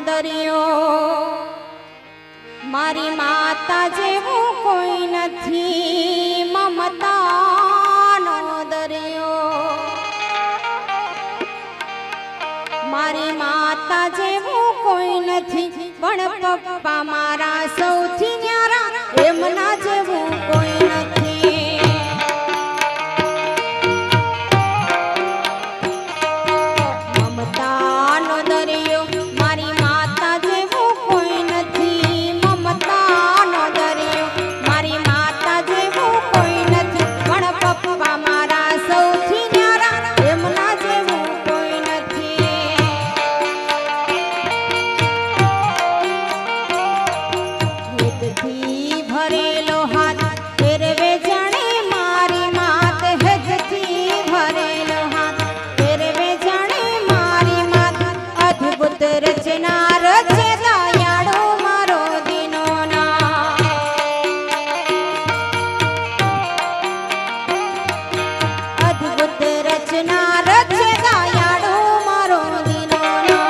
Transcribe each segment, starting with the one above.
દરિયો મારી માતા જેવું કોઈ નથી મમતાનો દરિયો મારી માતા જેવું કોઈ નથી પણ પપ્પા મારા સૌથી ન્યારા એમના જેવું કોઈ નથી મમતાનો દરિયો મારી માતા જેવું કોઈ નથી મમતાનો દરિયો મારી માતા જેવું કોઈ નથી પણ પપ્પા મારા સૌથી ન્યારા એમના જેવું કોઈ નથી હેતથી ભરેલો હાથ ફેરવે જાણે મારી માત હેતથી ભરેલો હાથ ફેરવે જાણે મારી માત અદ્ભુત રચના રચે દયાળુ મારો દિનોના અદ્ભુત રચના રચે દયાળુ મારો દિનોના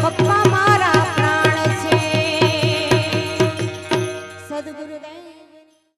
પપ્પા